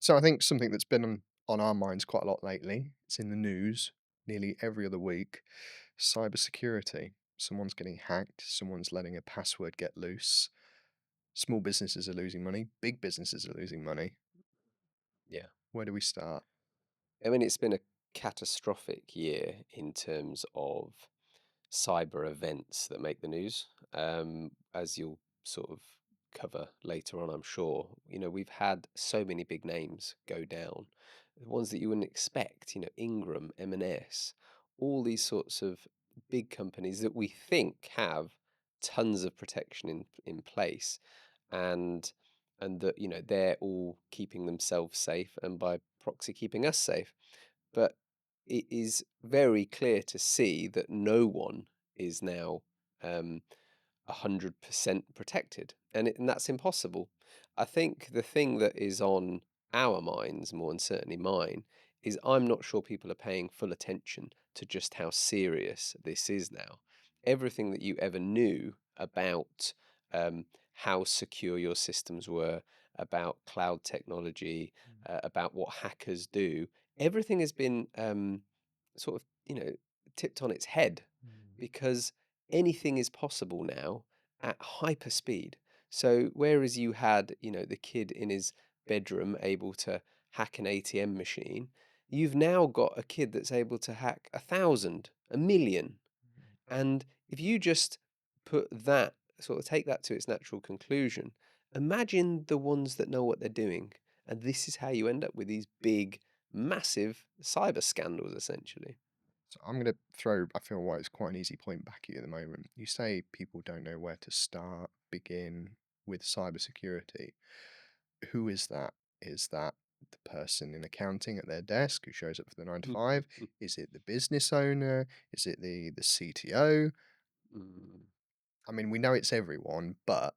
So I think something that's been on our minds quite a lot lately, it's in the news nearly every other week, cybersecurity. Someone's getting hacked, someone's letting a password get loose. Small businesses are losing money, big businesses are losing money. Yeah. Where do we start? I mean, it's been a catastrophic year in terms of cyber events that make the news. As you'll sort of cover later on, I'm sure. We've had so many big names go down, the ones that you wouldn't expect. Ingram, M&S, all these sorts of big companies that we think have tons of protection in place, and that they're all keeping themselves safe and by proxy keeping us safe. But it is very clear to see that no one is now um, 100% protected, and that's impossible. I think the thing that is on our minds more, and certainly mine, is I'm not sure people are paying full attention to just how serious this is now. Everything that you ever knew about how secure your systems were, about cloud technology, about what hackers do, everything has been sort of, tipped on its head, Mm. because anything is possible now at hyper speed. So whereas you had, the kid in his bedroom able to hack an ATM machine, you've now got a kid that's able to hack 1,000, 1,000,000. And if you just put that, sort of take that to its natural conclusion, imagine the ones that know what they're doing. And this is how you end up with these big, massive cyber scandals, essentially. So I'm going to throw, I feel like it's quite an easy point back at you at the moment. You say people don't know where to start, begin with cybersecurity. Who is that? Is that the person in accounting at their desk who shows up for the 9 to 5? Is it the business owner? Is it the CTO? Mm. I mean, we know it's everyone, but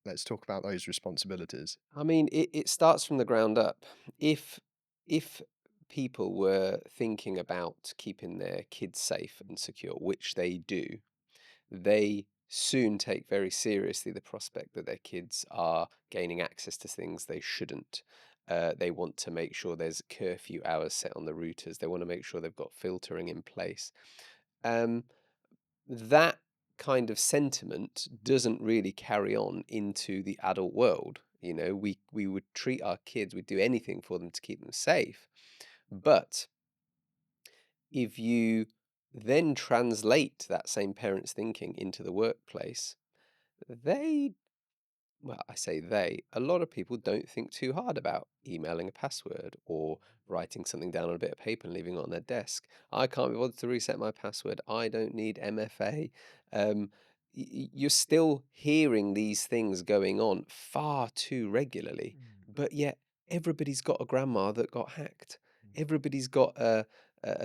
let's talk about those responsibilities. I mean, it starts from the ground up. If people were thinking about keeping their kids safe and secure, which they do, they soon take very seriously the prospect that their kids are gaining access to things they shouldn't. They want to make sure there's curfew hours set on the routers. They want to make sure they've got filtering in place. Um, that kind of sentiment doesn't really carry on into the adult world. We would treat our kids, we'd do anything for them to keep them safe. But if you then translate that same parent's thinking into the workplace, they well, I say they, a lot of people don't think too hard about emailing a password or writing something down on a bit of paper and leaving it on their desk. I can't be bothered to reset my password. I don't need MFA. Um, you're still hearing these things going on far too regularly, Mm, but yet everybody's got a grandma that got hacked. mm, Everybody's got a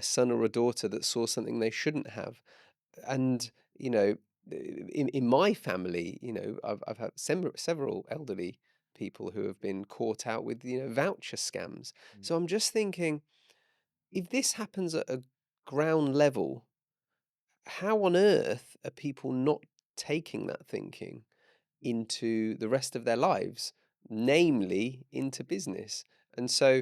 son or a daughter that saw something they shouldn't have. And in my family, I've had several elderly people who have been caught out with voucher scams. mm, So I'm just thinking, if this happens at a ground level, how on earth are people not taking that thinking into the rest of their lives, namely into business? And so,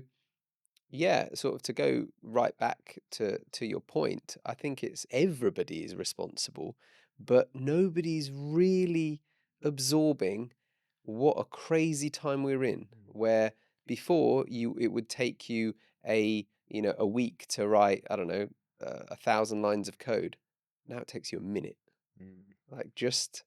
yeah, sort of to go right back to your point, I think it's everybody is responsible, but nobody's really absorbing what a crazy time we're in, mm. where before it would take you a week to write, I don't know, 1,000 lines of code. Now it takes you a minute. Mm. Like, just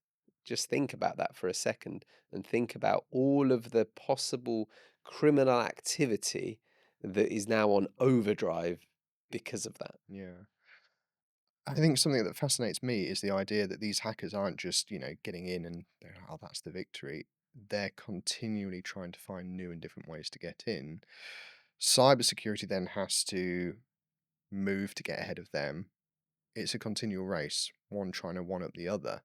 think about that for a second, and think about all of the possible criminal activity that is now on overdrive because of that. Yeah. I think something that fascinates me is the idea that these hackers aren't just, getting in and they're like, oh, that's the victory. They're continually trying to find new and different ways to get in. Cybersecurity then has to move to get ahead of them. It's a continual race, one trying to one up the other.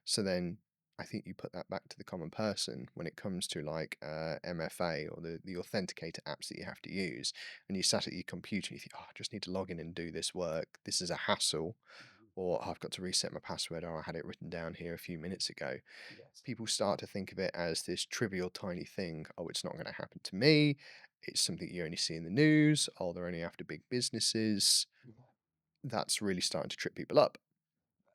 So then I think you put that back to the common person when it comes to like MFA or the authenticator apps that you have to use. And you sat at your computer and you think, oh, I just need to log in and do this work. This is a hassle. Or "Oh, I've got to reset my password. Or I had it written down here a few minutes ago." Yes. People start to think of it as this trivial, tiny thing. Oh, it's not going to happen to me. it's something you only see in the news, oh, they're only after big businesses. That's really starting to trip people up.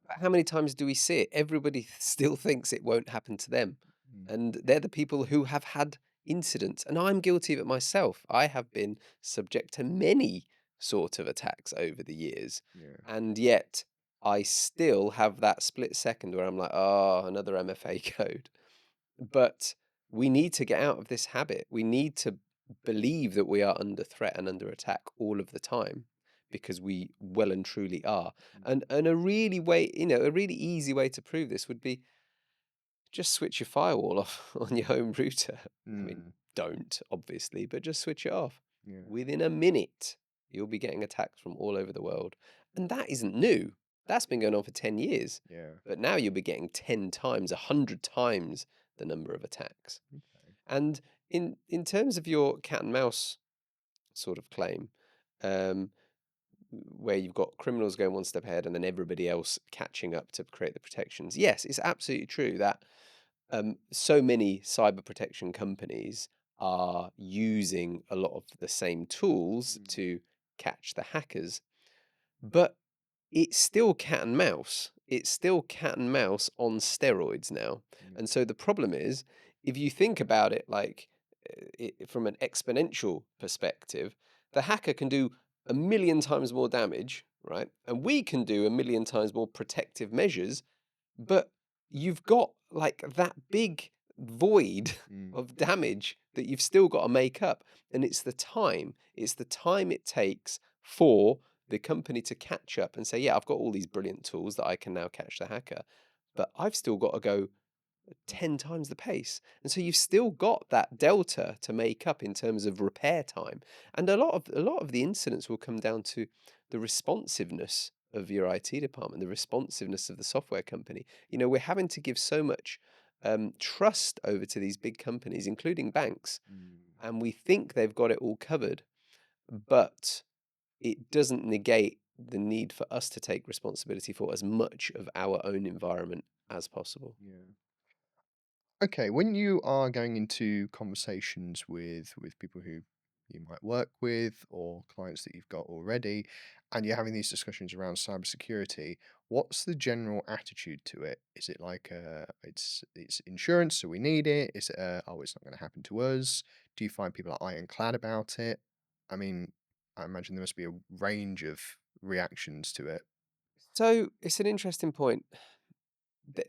But how many times do we see it? Everybody still thinks it won't happen to them. Mm, And they're the people who have had incidents. And I'm guilty of it myself. I have been subject to many sort of attacks over the years. yeah. And yet I still have that split second where I'm like, oh, another MFA code. But we need to get out of this habit. We need to believe that we are under threat and under attack all of the time because we well and truly are. And a really way, a really easy way to prove this would be just switch your firewall off on your home router. I mean, Mm, don't obviously, but just switch it off. yeah. Within a minute, you'll be getting attacks from all over the world. And that isn't new. That's been going on for 10 years. Yeah. But now you'll be getting 10 times, 100 times the number of attacks. Okay. And in terms of your cat and mouse sort of claim, um, where you've got criminals going one step ahead and then everybody else catching up to create the protections. Yes, it's absolutely true that so many cyber protection companies are using a lot of the same tools Mm, to catch the hackers, but it's still cat and mouse. It's still cat and mouse on steroids now. mm, And so the problem is, if you think about it like from an exponential perspective, the hacker can do a million times more damage, right? And we can do a million times more protective measures, but you've got like that big void mm, of damage that you've still got to make up. And it's the time it takes for the company to catch up and say, yeah, I've got all these brilliant tools that I can now catch the hacker, but I've still got to go 10 times the pace. And so you've still got that delta to make up in terms of repair time. And a lot of the incidents will come down to the responsiveness of your IT department, the responsiveness of the software company. We're having to give so much trust over to these big companies, including banks, mm. and we think they've got it all covered, but it doesn't negate the need for us to take responsibility for as much of our own environment as possible. Yeah. Okay, when you are going into conversations with people who you might work with or clients that you've got already, and you're having these discussions around cybersecurity, what's the general attitude to it? Is it like it's insurance, so we need it? Is it oh, it's not going to happen to us? Do you find people are ironclad about it? I mean, I imagine there must be a range of reactions to it. So it's an interesting point.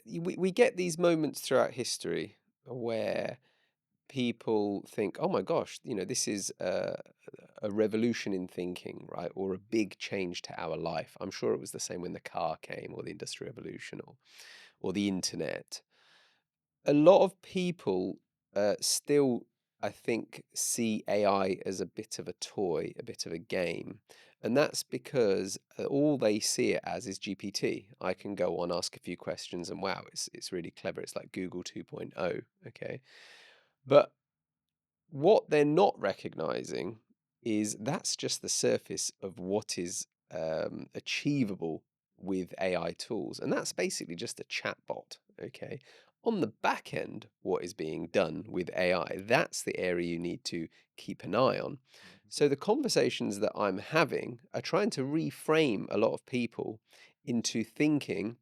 We get these moments throughout history where people think, oh my gosh, this is a revolution in thinking, right? Or a big change to our life. I'm sure it was the same when the car came or the Industrial Revolution or the internet. A lot of people still, I think, see AI as a bit of a toy, a bit of a game. And that's because all they see it as is GPT. I can go on, ask a few questions, and wow, it's really clever. It's like Google 2.0. Okay. But what they're not recognizing is that's just the surface of what is achievable with AI tools. And that's basically just a chatbot. Okay. On the back end, what is being done with AI, that's the area you need to keep an eye on. So the conversations that I'm having are trying to reframe a lot of people into thinking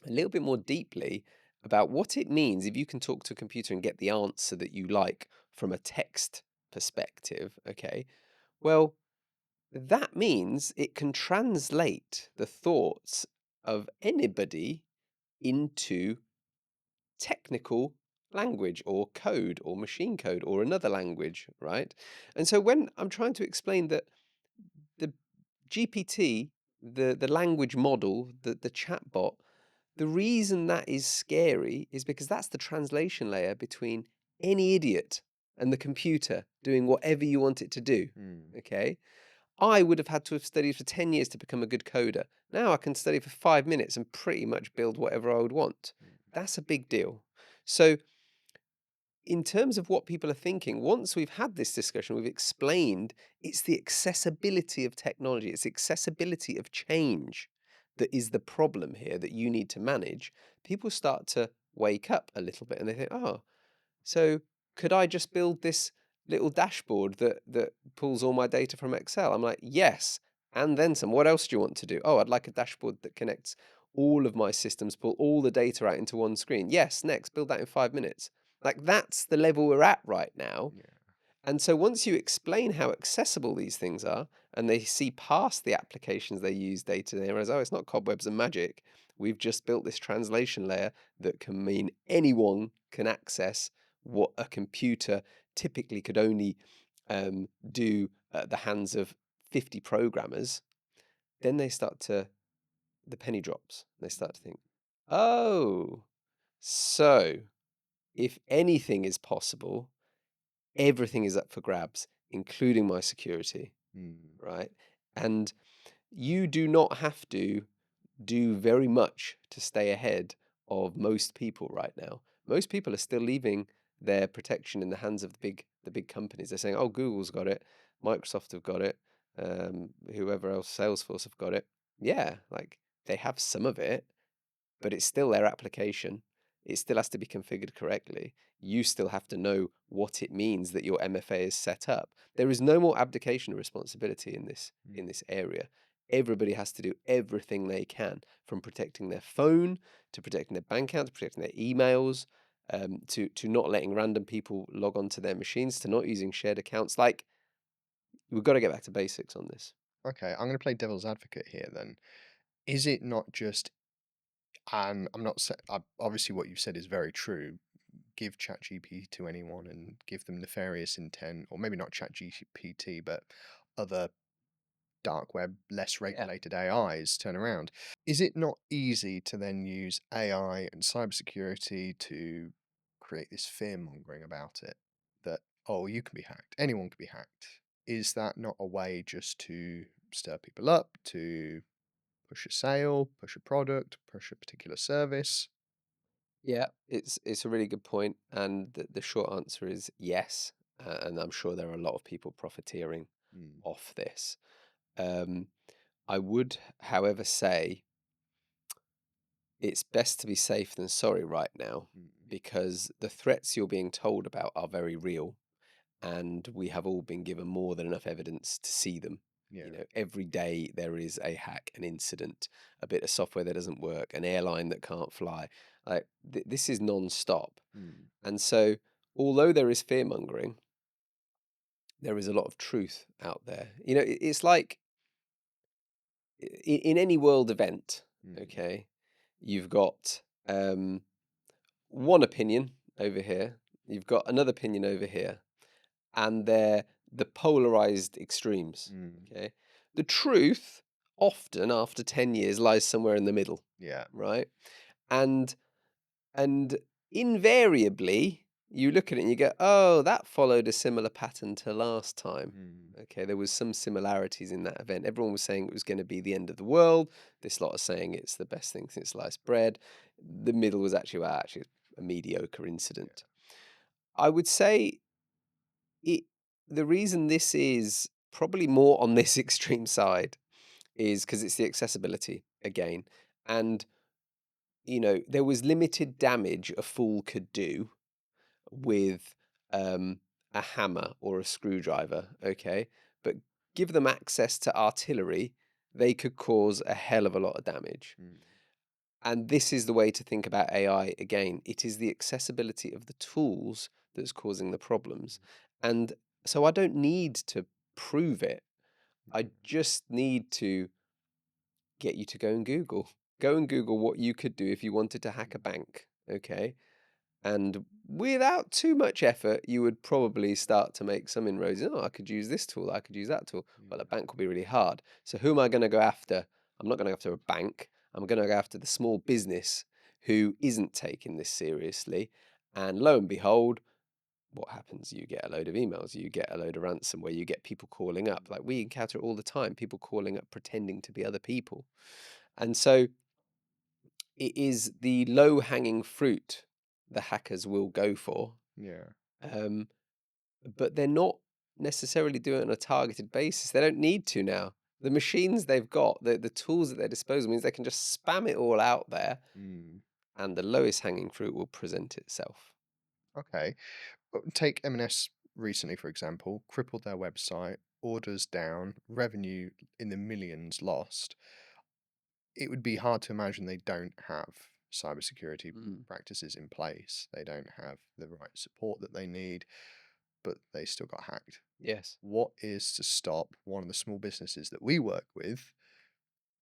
a little bit more deeply about what it means if you can talk to a computer and get the answer that you like from a text perspective. Okay. Well, that means it can translate the thoughts of anybody into technical language or code or machine code or another language, right? And so when I'm trying to explain that the GPT, the language model, the chatbot, the reason that is scary is because that's the translation layer between any idiot and the computer doing whatever you want it to do. Mm, Okay. I would have had to have studied for 10 years to become a good coder. Now I can study for 5 minutes and pretty much build whatever I would want. mm, That's a big deal. So, in terms of what people are thinking, once we've had this discussion, we've explained it's the accessibility of technology, it's accessibility of change that is the problem here that you need to manage. People start to wake up a little bit and they think, oh, so could I just build this little dashboard that pulls all my data from Excel. I'm like, yes, and then some. What else do you want to do? Oh, I'd like a dashboard that connects all of my systems, pull all the data out into one screen. Yes, next, build that in 5 minutes. Like that's the level we're at right now. Yeah. And so once you explain how accessible these things are, and they see past the applications they use day to day, and realize, oh, it's not cobwebs and magic. We've just built this translation layer that can mean anyone can access what a computer typically could only do at the hands of 50 programmers. Then the penny drops. They start to think, oh, so if anything is possible, everything is up for grabs, including my security, Mm. right? And you do not have to do very much to stay ahead of most people right now. Most people are still leaving their protection in the hands of the big companies. They're saying, "Oh, Google's got it, Microsoft have got it, whoever else, Salesforce have got it." Yeah, like they have some of it, but it's still their application. It still has to be configured correctly. You still have to know what it means that your MFA is set up. There is no more abdication of responsibility in this Mm. in this area. Everybody has to do everything they can, from protecting their phone to protecting their bank account, to protecting their emails, to not letting random people log onto their machines, to not using shared accounts. Like we've got to get back to basics on this. Okay, I'm going to play devil's advocate here then. Is it not just, and I'm not saying, obviously what you've said is very true. Give ChatGPT to anyone and give them nefarious intent, or maybe not ChatGPT, but other dark web, less Yeah. regulated AIs turn around. Is it not easy to then use AI and cybersecurity to create this fear mongering about it? That, oh, you can be hacked, anyone can be hacked. Is that not a way just to stir people up, to push a sale, push a product, push a particular service? Yeah, it's a really good point, and the short answer is yes. And I'm sure there are a lot of people profiteering Mm, off this. Um, I would, however, say it's best to be safe than sorry right now, mm, because the threats you're being told about are very real, and we have all been given more than enough evidence to see them. yeah. Every day there is a hack, an incident, a bit of software that doesn't work, an airline that can't fly. Like this is non-stop. Mm, And so, although there is fear mongering, there is a lot of truth out there. It's like in any world event, mm, okay, you've got one opinion over here, you've got another opinion over here, and they're the polarized extremes. mm, Okay. The truth, often after 10 years, lies somewhere in the middle, yeah. right? And And invariably, you look at it and you go, oh, that followed a similar pattern to last time. Mm, Okay, there was some similarities in that event. Everyone was saying it was going to be the end of the world. This lot are saying it's the best thing since sliced bread. The middle was actually, well, actually a mediocre incident. I would say it. The reason this is probably more on this extreme side is because it's the accessibility again. And, there was limited damage a fool could do with a hammer or a screwdriver, okay? But give them access to artillery, they could cause a hell of a lot of damage. mm, And this is the way to think about AI again. It is the accessibility of the tools that's causing the problems. And so I don't need to prove it. I mm, just need to get you to go and Google. Go and Google what you could do if you wanted to hack a mm, bank, okay? And without too much effort, you would probably start to make some inroads. Oh, I could use this tool. I could use that tool. Well, a yeah. bank will be really hard. So who am I going to go after? I'm not going to go after a bank. I'm going to go after the small business who isn't taking this seriously. And lo and behold, what happens? You get a load of emails, you get a load of ransomware, you get people calling up. Like we encounter it all the time, people calling up pretending to be other people. And so it is the low hanging fruit the hackers will go for, Yeah. um, but they're not necessarily doing it on a targeted basis. They don't need to now. The machines they've got, the tools at their disposal means they can just spam it all out there, Mm. and the lowest hanging fruit will present itself. Okay. Take M&S. recently, for example, crippled their website, orders down, revenue in the millions lost. It would be hard to imagine they don't have cybersecurity Mm. practices in place. They don't have the right support that they need, but they still got hacked. Yes. What is to stop one of the small businesses that we work with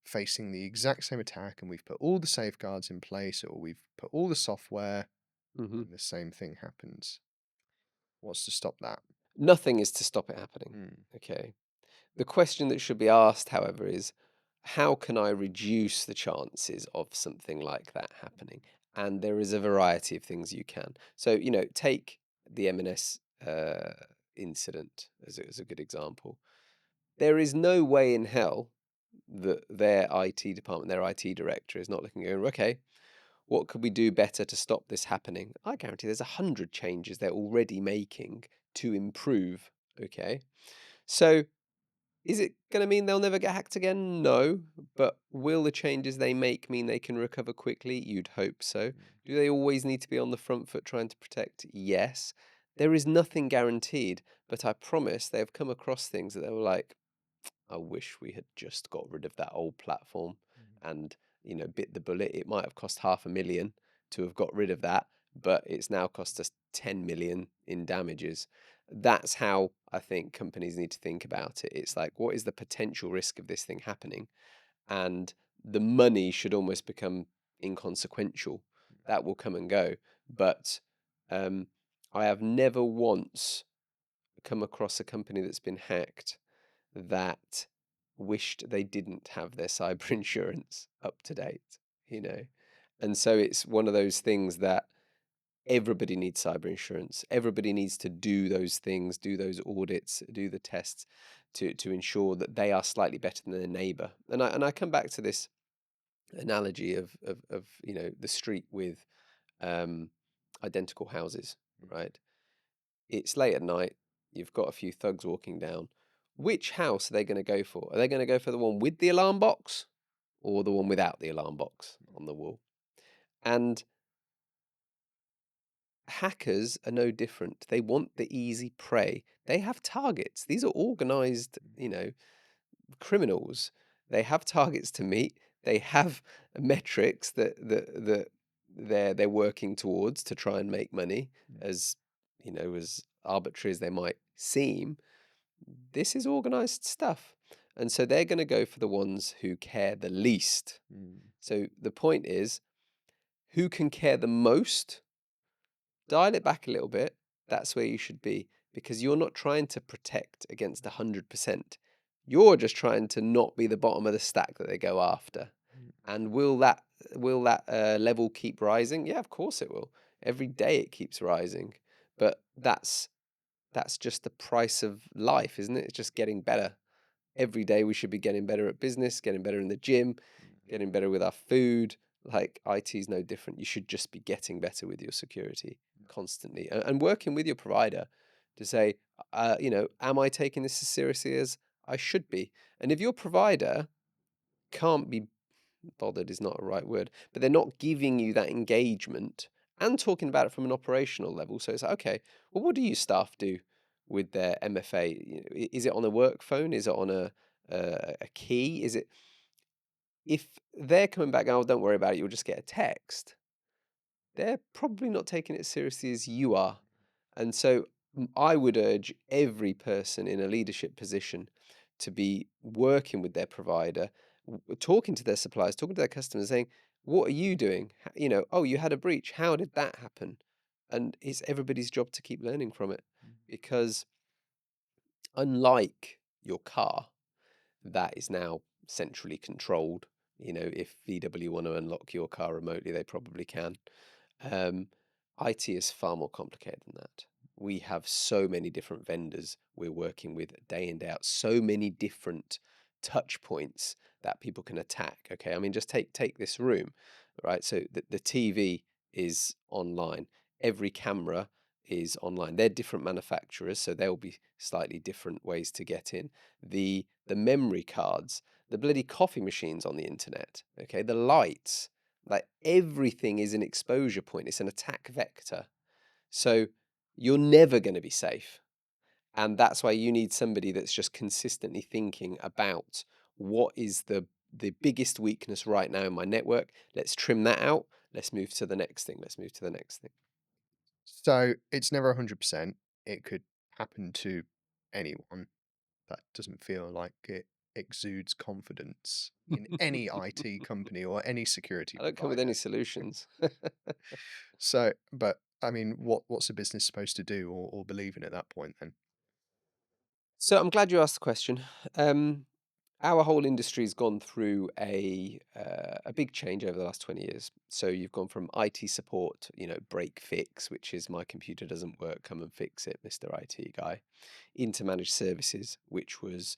facing the exact same attack, and we've put all the safeguards in place, or we've put all the software, Hmm. and the same thing happens? What's to stop that? Nothing is to stop it happening. Hmm. Okay. The question that should be asked, however, is how can I reduce the chances of something like that happening? And there is a variety of things you can. So, take the M&S incident as a good example. There is no way in hell that their IT department, their IT director is not looking and going, okay, what could we do better to stop this happening? I guarantee there's 100 changes they're already making to improve. Okay. So is it going to mean they'll never get hacked again? No. But will the changes they make mean they can recover quickly? You'd hope so. Do they always need to be on the front foot trying to protect? Yes. There is nothing guaranteed, but I promise they have come across things that they were like, I wish we had just got rid of that old platform and, bit the bullet. It might have cost 500,000 to have got rid of that, but it's now cost us 10 million in damages. That's how I think companies need to think about it. It's like, what is the potential risk of this thing happening? And the money should almost become inconsequential. That will come and go. But um, I have never once come across a company that's been hacked that wished they didn't have their cyber insurance up to date, you know. And so it's one of those things that everybody needs cyber insurance. Everybody needs to do those things, do those audits, do the tests to ensure that they are slightly better than their neighbor. And I come back to this analogy of the street with um, identical houses, right? It's late at night, you've got a few thugs walking down. Which house are they going to go for? Are they going to go for the one with the alarm box or the one without the alarm box on the wall? And hackers are no different. They want the easy prey. They have targets. These are organized, criminals. They have targets to meet. They have metrics that they're working towards to try and make money, as as arbitrary as they might seem. This is organized stuff. And so they're going to go for the ones who care the least. So the point is, who can care the most? Dial it back a little bit. That's where you should be, because you're not trying to protect against 100%. You're just trying to not be the bottom of the stack that they go after. And will that level keep rising? Yeah, of course it will. Every day it keeps rising. But that's just the price of life, isn't it? It's just getting better. Every day we should be getting better at business, getting better in the gym, getting better with our food. Like IT is no different. You should just be getting better with your security constantly and working with your provider to say, am I taking this as seriously as I should be? And if your provider can't be bothered is not a right word, but they're not giving you that engagement and talking about it from an operational level. So it's like, okay, well, what do you staff do with their MFA? Is it on a work phone? Is it on a key? Is it if they're coming back? Oh, don't worry about it. You'll just get a text. They're probably not taking it as seriously as you are, and so I would urge every person in a leadership position to be working with their provider, talking to their suppliers, talking to their customers, saying, "What are you doing? Oh, you had a breach. How did that happen?" And it's everybody's job to keep learning from it, because unlike your car, that is now centrally controlled. If VW want to unlock your car remotely, they probably can. Um, IT is far more complicated than that. We have so many different vendors we're working with day in, day out, so many different touch points that people can attack. Okay, I mean, just take this room, right? So the TV is online, every camera is online. They're different manufacturers, so there'll be slightly different ways to get in. The memory cards, the bloody coffee machines on the internet, okay, the lights, like everything is an exposure point. It's an attack vector. So you're never going to be safe. And that's why you need somebody that's just consistently thinking about what is the biggest weakness right now in my network. Let's trim that out. Let's move to the next thing. Let's move to the next thing. So it's never 100%. It could happen to anyone. That doesn't feel like it exudes confidence in any IT company or any security I don't come with any provider. solutions. So, but I mean, what's a business supposed to do or believe in at that point then? So I'm glad you asked the question. Um, our whole industry's gone through a big change over the last 20 years. So you've gone from IT support, break fix, which is my computer doesn't work, come and fix it, Mr. IT guy, into managed services, which was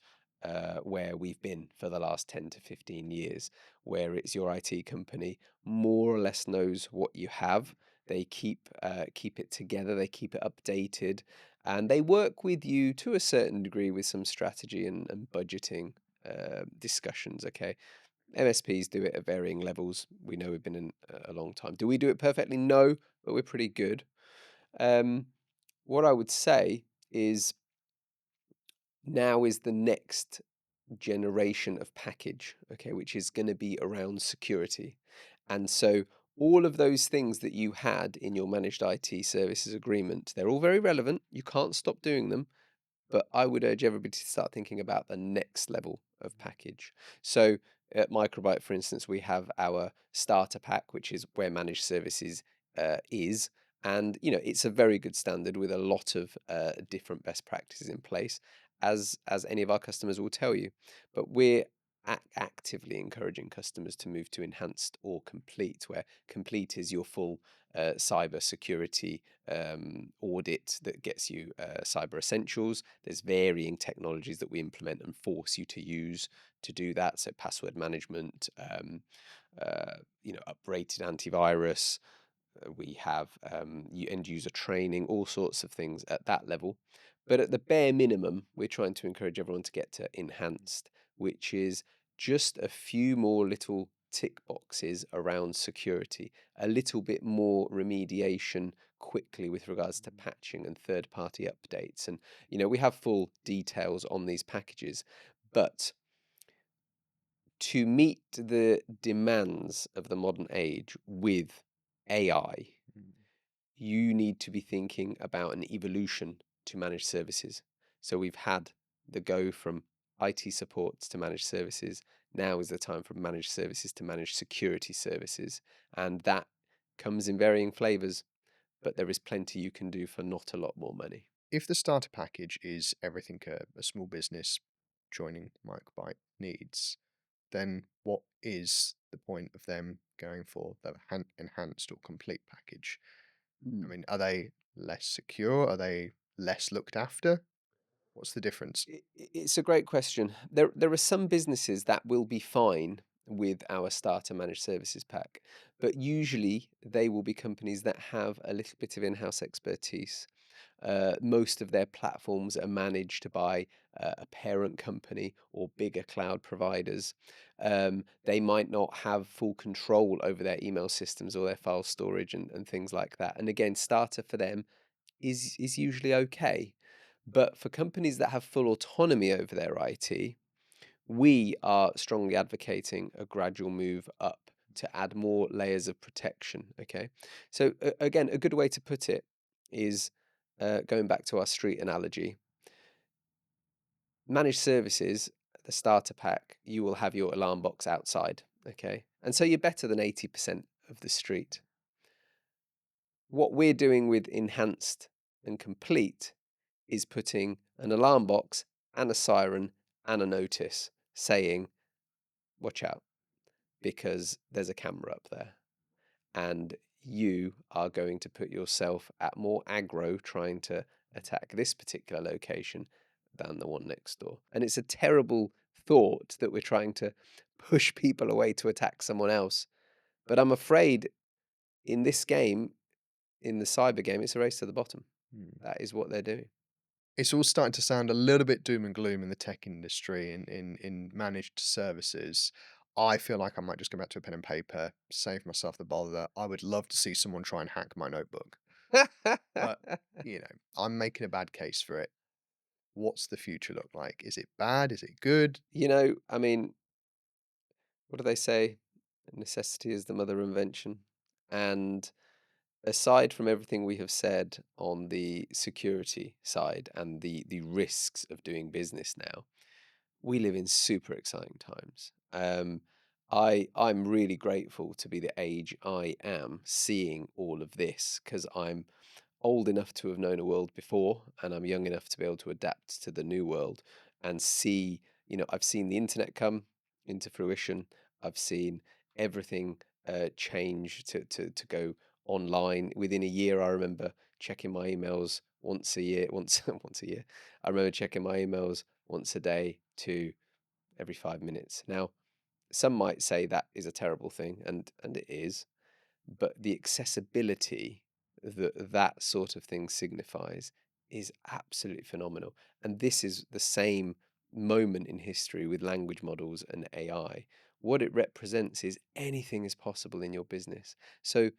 where we've been for the last 10 to 15 years, where it's your IT company more or less knows what you have. They keep it together, they keep it updated, and they work with you to a certain degree with some strategy and budgeting discussions. Okay, MSPs do it at varying levels. We know we've been in a long time. Do we do it perfectly? No, but we're pretty good. Um, what I would say is now is the next generation of package, okay, which is going to be around security. And so all of those things that you had in your managed IT services agreement, they're all very relevant. You can't stop doing them, but I would urge everybody to start thinking about the next level of package. So at Microbyte, for instance, we have our starter pack, which is where managed services is. And it's a very good standard with a lot of different best practices in place, as any of our customers will tell you. But we're actively encouraging customers to move to enhanced or complete, where complete is your full cyber security audit that gets you cyber essentials. There's varying technologies that we implement and force you to use to do that. So password management, uprated antivirus. We have end user training, all sorts of things at that level. But at the bare minimum, we're trying to encourage everyone to get to enhanced, which is just a few more little tick boxes around security, a little bit more remediation quickly with regards to patching and third party updates. And, we have full details on these packages, but to meet the demands of the modern age with AI, Mm. you need to be thinking about an evolution to managed services. So we've had the go from IT supports to managed services. Now is the time for managed services to managed security services. And that comes in varying flavors, but there is plenty you can do for not a lot more money. If the starter package is everything a small business joining Microbyte needs, then what is the point of them going for the enhanced or complete package? I Mm. mean, are they less secure? Are they less looked after? What's the difference? It's a great question. There are some businesses that will be fine with our starter managed services pack, but usually they will be companies that have a little bit of in-house expertise. Most of their platforms are managed by a parent company or bigger cloud providers. They might not have full control over their email systems or their file storage and things like that. And again, starter for them is usually okay. But for companies that have full autonomy over their IT, we are strongly advocating a gradual move up to add more layers of protection. Okay. So, again, a good way to put it is going back to our street analogy, managed services, the starter pack, you will have your alarm box outside. Okay. And so you're better than 80% of the street. What we're doing with enhanced and complete is putting an alarm box and a siren and a notice saying, watch out, because there's a camera up there. And you are going to put yourself at more aggro trying to attack this particular location than the one next door. And it's a terrible thought that we're trying to push people away to attack someone else. But I'm afraid in this game, in the cyber game, it's a race to the bottom. Hmm. That is what they're doing. It's all starting to sound a little bit doom and gloom in the tech industry in managed services. I feel like I might just go back to a pen and paper, save myself the bother. I would love to see someone try and hack my notebook, but I'm making a bad case for it. What's the future look like? Is it bad? Is it good? I mean, what do they say? Necessity is the mother of invention. And aside from everything we have said on the security side and the risks of doing business now, we live in super exciting times. I'm really grateful to be the age I am, seeing all of this, because I'm old enough to have known a world before, and I'm young enough to be able to adapt to the new world and see. I've seen the internet come into fruition. I've seen everything change to go online within a year. I remember checking my emails once a year, once a year. I remember checking my emails once a day to every 5 minutes. Now, some might say that is a terrible thing, and it is, but the accessibility that that sort of thing signifies is absolutely phenomenal. And this is the same moment in history with language models and AI. What it represents is anything is possible in your business. So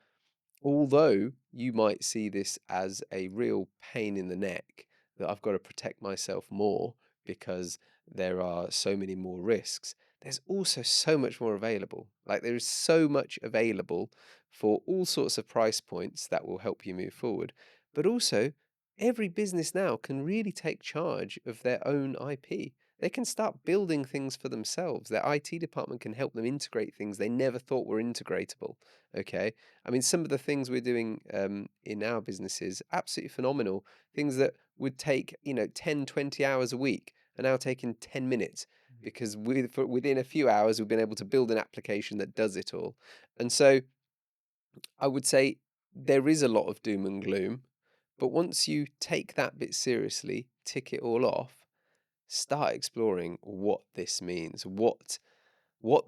although you might see this as a real pain in the neck, that I've got to protect myself more because there are so many more risks, there's also so much more available. Like, there is so much available for all sorts of price points that will help you move forward. But also, every business now can really take charge of their own IP. They can start building things for themselves. Their IT department can help them integrate things they never thought were integratable. Okay. I mean, some of the things we're doing in our businesses, absolutely phenomenal. Things that would take, 10, 20 hours a week are now taking 10 minutes because within a few hours, we've been able to build an application that does it all. And so I would say there is a lot of doom and gloom, but once you take that bit seriously, tick it all off, start exploring what this means, what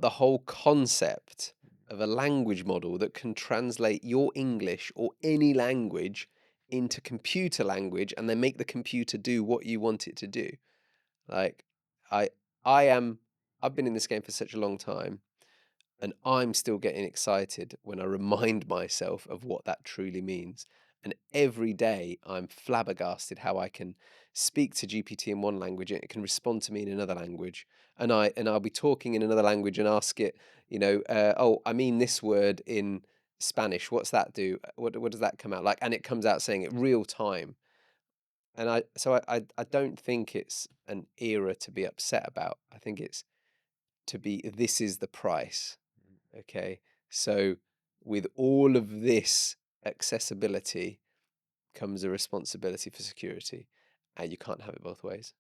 the whole concept of a language model that can translate your English or any language into computer language and then make the computer do what you want it to do. Like, I I am I've been in this game for such a long time, and I'm still getting excited when I remind myself of what that truly means. And every day I'm flabbergasted how I can speak to GPT in one language and it can respond to me in another language. And I'll be talking in another language and ask it, oh, I mean this word in Spanish. What's that do? What does that come out like? And it comes out saying it real time. And I don't think it's an era to be upset about. I think it's to be, this is the price. Okay. So with all of this accessibility comes a responsibility for security, and you can't have it both ways.